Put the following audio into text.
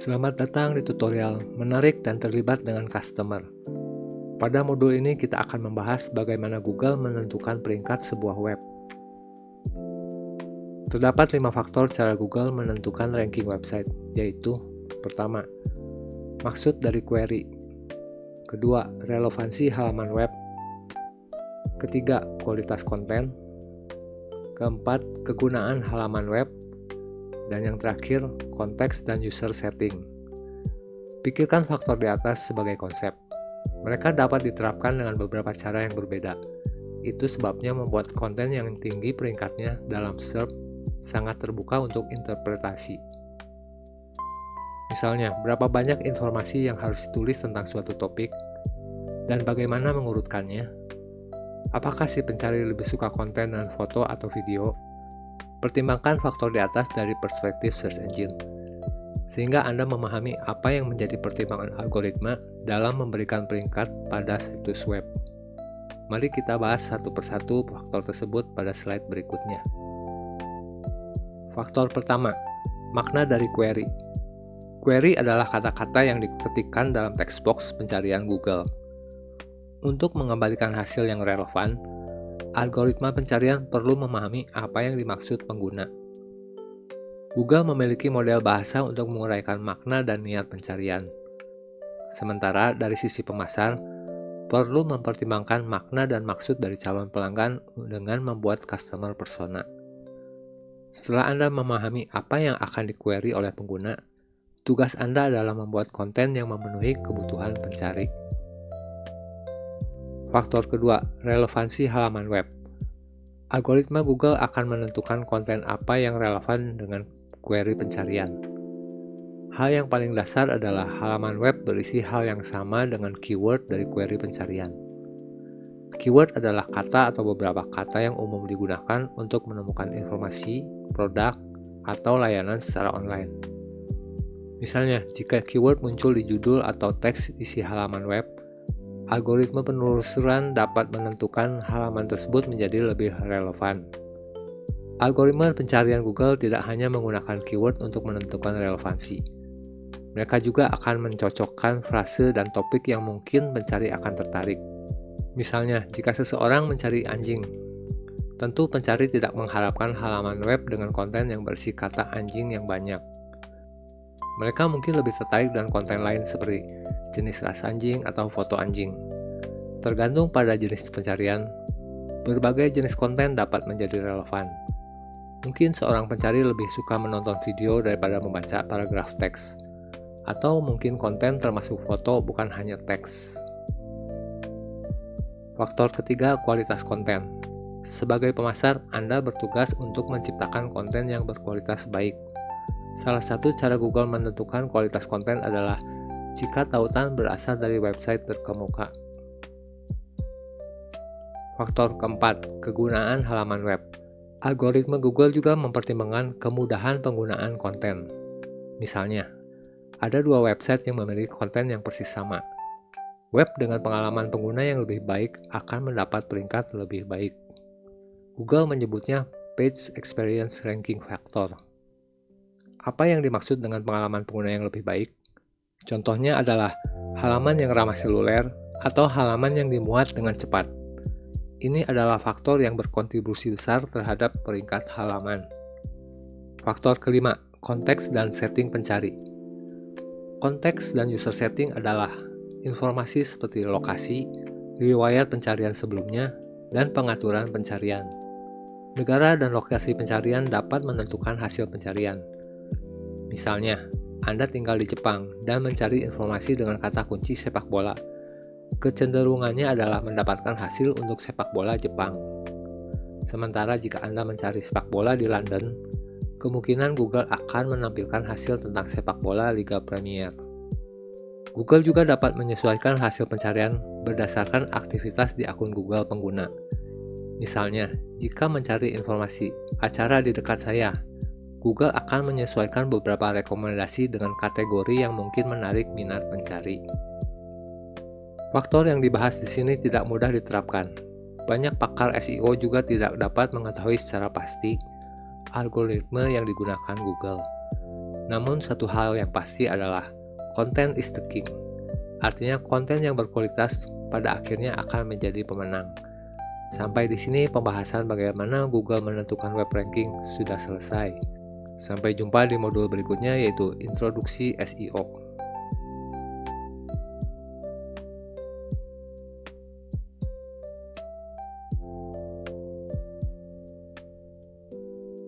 Selamat datang di tutorial Menarik dan Terlibat dengan Customer. Pada modul ini kita akan membahas bagaimana Google menentukan peringkat sebuah web. Terdapat 5 faktor cara Google menentukan ranking website, yaitu: pertama, maksud dari query. Kedua, relevansi halaman web. Ketiga, kualitas konten. Keempat, kegunaan halaman web. Dan yang terakhir, konteks dan user setting. Pikirkan faktor di atas sebagai konsep. Mereka dapat diterapkan dengan beberapa cara yang berbeda. Itu sebabnya membuat konten yang tinggi peringkatnya dalam SERP sangat terbuka untuk interpretasi. Misalnya, berapa banyak informasi yang harus ditulis tentang suatu topik, dan bagaimana mengurutkannya. Apakah si pencari lebih suka konten dan foto atau video? Pertimbangkan faktor di atas dari perspektif search engine, sehingga Anda memahami apa yang menjadi pertimbangan algoritma dalam memberikan peringkat pada situs web. Mari kita bahas satu persatu faktor tersebut pada slide berikutnya. Faktor pertama, makna dari query. Query adalah kata-kata yang diketikkan dalam text box pencarian Google. Untuk mengembalikan hasil yang relevan, algoritma pencarian perlu memahami apa yang dimaksud pengguna. Google memiliki model bahasa untuk menguraikan makna dan niat pencarian. Sementara dari sisi pemasar, perlu mempertimbangkan makna dan maksud dari calon pelanggan dengan membuat customer persona. Setelah Anda memahami apa yang akan di-query oleh pengguna, tugas Anda adalah membuat konten yang memenuhi kebutuhan pencari. Faktor kedua, relevansi halaman web. Algoritma Google akan menentukan konten apa yang relevan dengan query pencarian. Hal yang paling dasar adalah halaman web berisi hal yang sama dengan keyword dari query pencarian. Keyword adalah kata atau beberapa kata yang umum digunakan untuk menemukan informasi, produk, atau layanan secara online. Misalnya, jika keyword muncul di judul atau teks isi halaman web, algoritma penelusuran dapat menentukan halaman tersebut menjadi lebih relevan. Algoritma pencarian Google tidak hanya menggunakan keyword untuk menentukan relevansi. Mereka juga akan mencocokkan frase dan topik yang mungkin pencari akan tertarik. Misalnya, jika seseorang mencari anjing, tentu pencari tidak mengharapkan halaman web dengan konten yang berisi kata anjing yang banyak. Mereka mungkin lebih tertarik dengan konten lain seperti jenis ras anjing atau foto anjing. Tergantung pada jenis pencarian, berbagai jenis konten dapat menjadi relevan. Mungkin seorang pencari lebih suka menonton video daripada membaca paragraf teks, atau mungkin konten termasuk foto bukan hanya teks. Faktor ketiga, kualitas konten. Sebagai pemasar, Anda bertugas untuk menciptakan konten yang berkualitas baik. Salah satu cara Google menentukan kualitas konten adalah jika tautan berasal dari website terkemuka. Faktor keempat, kegunaan halaman web. Algoritma Google juga mempertimbangkan kemudahan penggunaan konten. Misalnya, ada dua website yang memiliki konten yang persis sama. Web dengan pengalaman pengguna yang lebih baik akan mendapat peringkat lebih baik. Google menyebutnya Page Experience Ranking Factor. Apa yang dimaksud dengan pengalaman pengguna yang lebih baik? Contohnya adalah halaman yang ramah seluler atau halaman yang dimuat dengan cepat. Ini adalah faktor yang berkontribusi besar terhadap peringkat halaman. Faktor kelima, konteks dan setting pencari. Konteks dan user setting adalah informasi seperti lokasi, riwayat pencarian sebelumnya, dan pengaturan pencarian. Negara dan lokasi pencarian dapat menentukan hasil pencarian. Misalnya, Anda tinggal di Jepang dan mencari informasi dengan kata kunci sepak bola. Kecenderungannya adalah mendapatkan hasil untuk sepak bola Jepang. Sementara jika Anda mencari sepak bola di London, kemungkinan Google akan menampilkan hasil tentang sepak bola Liga Premier. Google juga dapat menyesuaikan hasil pencarian berdasarkan aktivitas di akun Google pengguna. Misalnya, jika mencari informasi acara di dekat saya, Google akan menyesuaikan beberapa rekomendasi dengan kategori yang mungkin menarik minat pencari. Faktor yang dibahas di sini tidak mudah diterapkan. Banyak pakar SEO juga tidak dapat mengetahui secara pasti algoritma yang digunakan Google. Namun satu hal yang pasti adalah content is the king. Artinya konten yang berkualitas pada akhirnya akan menjadi pemenang. Sampai di sini pembahasan bagaimana Google menentukan web ranking sudah selesai. Sampai jumpa di modul berikutnya, yaitu introduksi SEO.